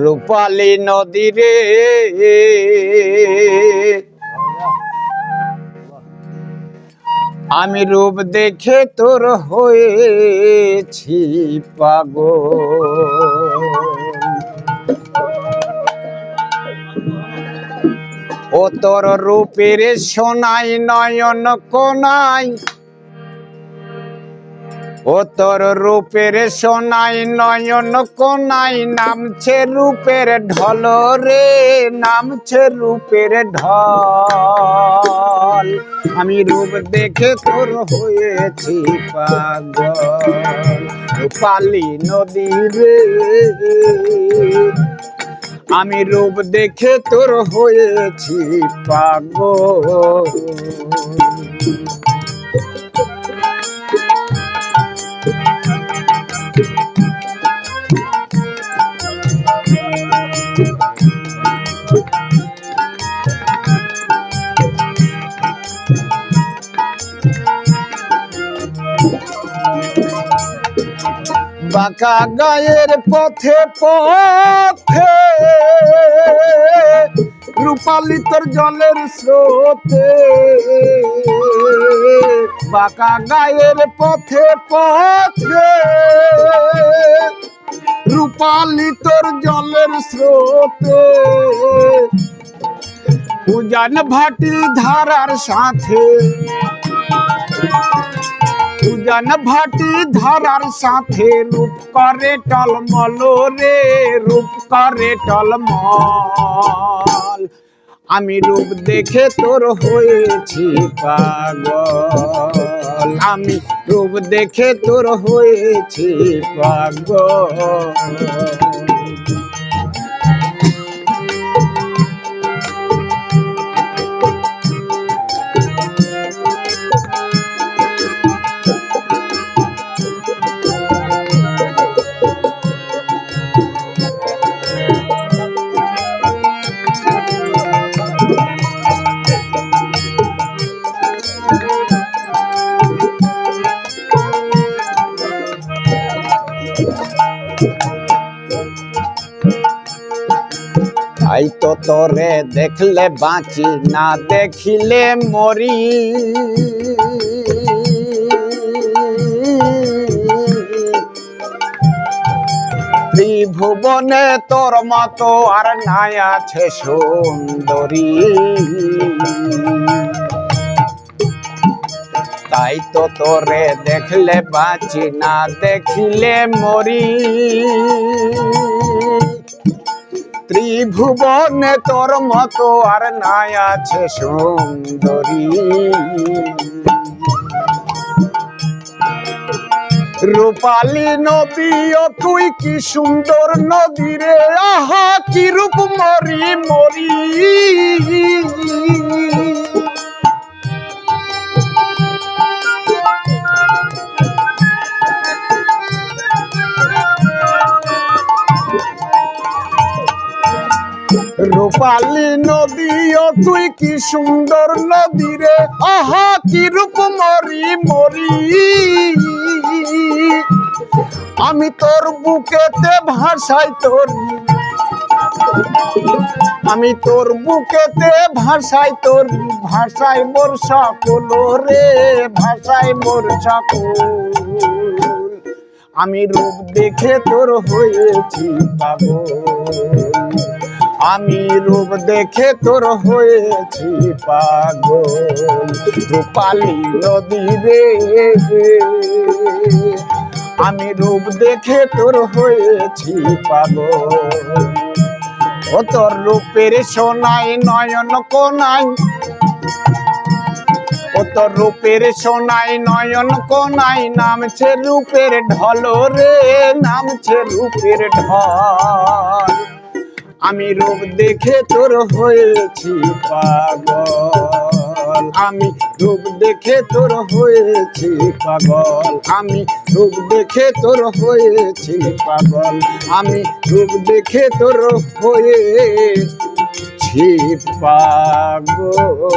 রূপালী নদী রে আমি রূপ দেখে তোর হয়েছি পাগল। ও তোর রূপের সোনাই নয়ন কোনাই, ও তোর রূপের সোনাই নয়ন কোনাই নামছে রূপের ঢল রে, নামছে রূপের ঢল। আমি রূপ দেখে তোর হয়েছি পাগল। রূপালী নদী রে আমি রূপ দেখে তোর হয়েছি পাগল। বাঁকা গায়ের পথে পথে রূপালী তোর জলের স্রোতে, বাঁকা গায়ের পথে পথে রূপালী তোর জলের স্রোতে, উজান ভাটি ধারার সাথে, উজান ভাটি ধারার সাথে রূপ করে টলমল রে, রূপ করে টলমল। আমি রূপ দেখে তোর হয়েছি পাগল, আমি রূপ দেখে তোর হয়েছি পাগল। তাই তো তোরে দেখলে বাঁচি, না দেখিলে মরি। ত্রিভুবনে তোর মতো আর নাই আছে সুন্দরী। তাই তো তোরে দেখলে বাঁচি, না দেখিলে মরি। ত্রিভুবনে তোর মতো আর নাই আছে সুন্দরী। রূপালী নদী ও তুই কি সুন্দর নদী রে, আহা কি রূপ মরি মরি। রূপালী নদী ও তুই কি সুন্দর নদী রে, আহা কি রূপ মরি মরি। আমি তোর বুকেতে ভাষাই তোরি, আমি তোর বুকেতে ভাষাই তোরি, ভাষাই মোর সকল রে, ভাষাই মোর সকল। আমি রূপ দেখে তোর হয়েছি পাগল, আমি রূপ দেখে তোর হয়েছি পাগল। রূপালী নদী রে আমি রূপ দেখে তোর হয়েছি পাগল। ও তোর রূপের সোনাই নয়ন কোনাই, ও তোর রূপের সোনাই নয়ন কোনাই নামছে রূপের ঢল রে, নামছে রূপের ঢল। আমি রূপ দেখে তোর হয়েছি পাগল। পাগল আমি রূপ দেখে তোর হয়েছি পাগল আমি রূপ দেখে তোর হয়েছি পাগল আমি রূপ দেখে তোর হয়েছি পাগল